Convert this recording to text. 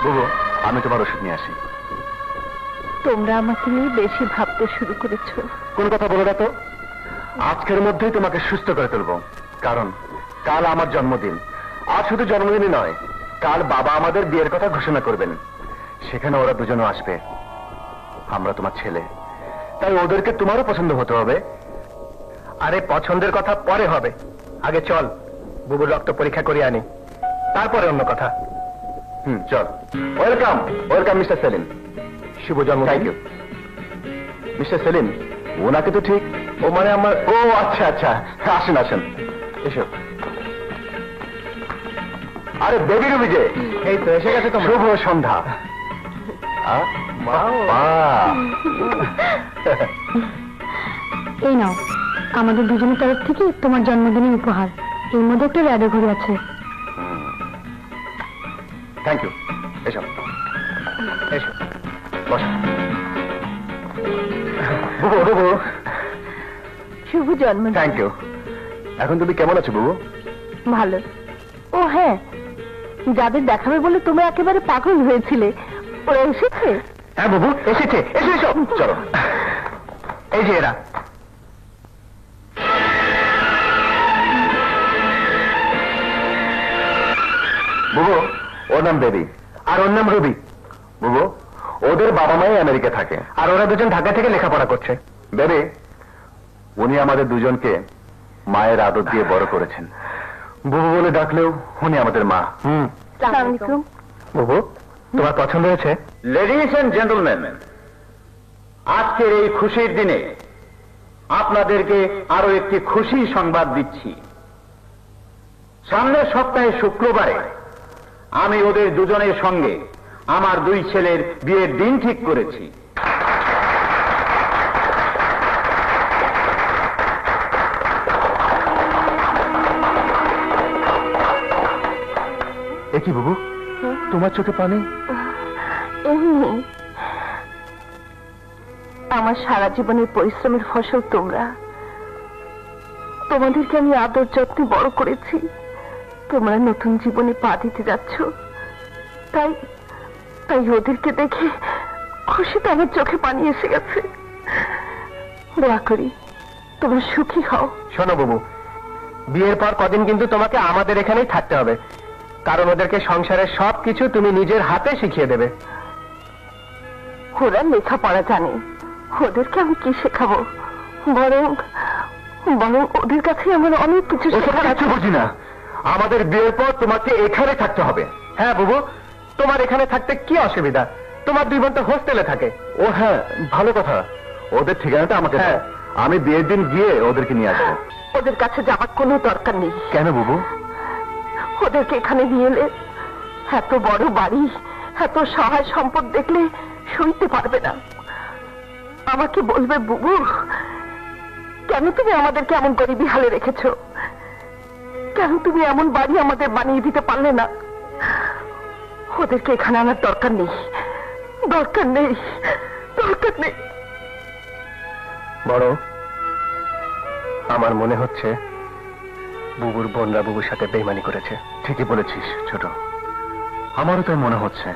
বুবু, আমি তোমার ওষুধ নিয়ে আসি। তোমরা আমাকে নিয়ে বেশি ভাবতে শুরু করেছো। কোন কথা বলো না তো। আজকের মধ্যেই তোমাকে সুস্থ করে তুলবো, কারণ কাল আমার জন্মদিন। আর শুধু জন্মদিনই নয়, কাল বাবা আমাদের বিয়ের কথা ঘোষণা করবেন। সেখানে ওরা দুজনও আসবে। আমরা তোমার ছেলে, তাই ওদেরকে তোমারও পছন্দ হতে হবে। আরে পছন্দের কথা পরে হবে, আগে চল বুবুর রক্ত পরীক্ষা করে আনি, তারপরে অন্য কথা। চল। Welcome, welcome mister Selim. শুভ জন্মদিন। Thank you mister Selim. ওনাকে তো ঠিক। ও মানে আমার। ও আচ্ছা আচ্ছা, আসেন আসেন, এসো। আরে বেবি রুবি যে, এই তো এসে গেছে তোমার। শুভ সন্ধ্যা। এই নাও আমাদের দুজনের তরফ থেকে তোমার জন্মদিনের উপহার। এর মধ্যে একটা রেডিও ঘড়ি আছে। Thank you. এসো এসো। বসো। বুবু, বুবু, শুভ জন্মদিন। Thank you. এখন তুমি কেমন আছো বুবু? ভালো। ও হ্যাঁ, যাদের দেখাবে বলে তোমরা একেবারে পাগল হয়েছিলে, ওরা এসেছে? হ্যাঁ বুবু এসেছে, এসো এসো। চলো। এই যে এরা। বুবু, ওর নাম বেবি আর ওর নাম রবি। বুবু, ওদের বাবা মাই আমেরিকা থাকে। আর ওরা দুজন ঢাকা থেকে লেখাপড়া করছে। বেবি, উনি আমাদের দুজনকে মায়ের আদর দিয়ে বড় করেছেন। বুবু বলে ডাকলেও উনি আমাদের মা। আসসালামু আলাইকুম। বুবু, তোমার পছন্দ হয়েছে? লেডিস এন্ড জেন্টলম্যান, আজকের এই খুশির দিনে আপনাদেরকে আরো একটি খুশি সংবাদ দিচ্ছি। সামনের সপ্তাহে শুক্রবারে আমি ওদের দুজনের সঙ্গে আমার দুই ছেলের বিয়ের দিন ঠিক করেছি। এ কি বুবু, তোমার চোখে পানি? এমনি আমার সারা জীবনের পরিশ্রমের ফসল তোমরা। তোমাদেরকে আমি আদর যত্নে বড় করেছি। তোমরা নতুন জীবনে পা দিতে যাচ্ছ, তাই তাই ওদেরকে দেখে খুশিতে আমার চোখে পানি এসে গেছে। দোয়া করি তোমরা সুখী হও। শোনো বুবু, বিয়ের পর কদিন কিন্তু তোমাকে আমাদের এখানেই থাকতে হবে, কারণ ওদেরকে সংসারের সবকিছু তুমি নিজের হাতে শিখিয়ে দেবে। ওরা লেখাপড়া জানে, ওদেরকে আমি কি শেখাবো? বরং বরং ওদের কাছে আমার অনেক কিছু শেখার আছে। বুঝি না, আমাদের বিয়ের পর তোমাকে এখানে থাকতে হবে। হ্যাঁ বুবু, তোমার এখানে থাকতে কি অসুবিধা? তোমার দুই বোন তো হোস্টেলে থাকে। ও হ্যাঁ, ভালো কথা। ওদের ঠিকানাটা আমাকে দাও, হ্যাঁ। আমি বিয়ের দিন গিয়ে ওদেরকে নিয়ে আসবো। ওদের কাছে যাওয়ার কোনো দরকার নেই। কেন বুবু? ওদেরকে এখানে নিয়ে এলে এত বড় বাড়ি, এত সহায় সম্পদ দেখলে সইতে পারবে না। আমাকে বলবে, বুবু কেন তুমি আমাদেরকে এমন গরিবি হালে রেখেছো? কেন তুমি এমন বাড়ি আমাদের বানিয়ে দিতে পারলে না? ওদেরকে এখানে আনার দরকার নেই, দরকার নেই, দরকার নেই। বড়, আমার মনে হচ্ছে বুবুর বোনরা বুবুর সাথে বেইমানি করেছে। ঠিকই বলেছিস ছোট, আমারও তাই মনে হচ্ছে।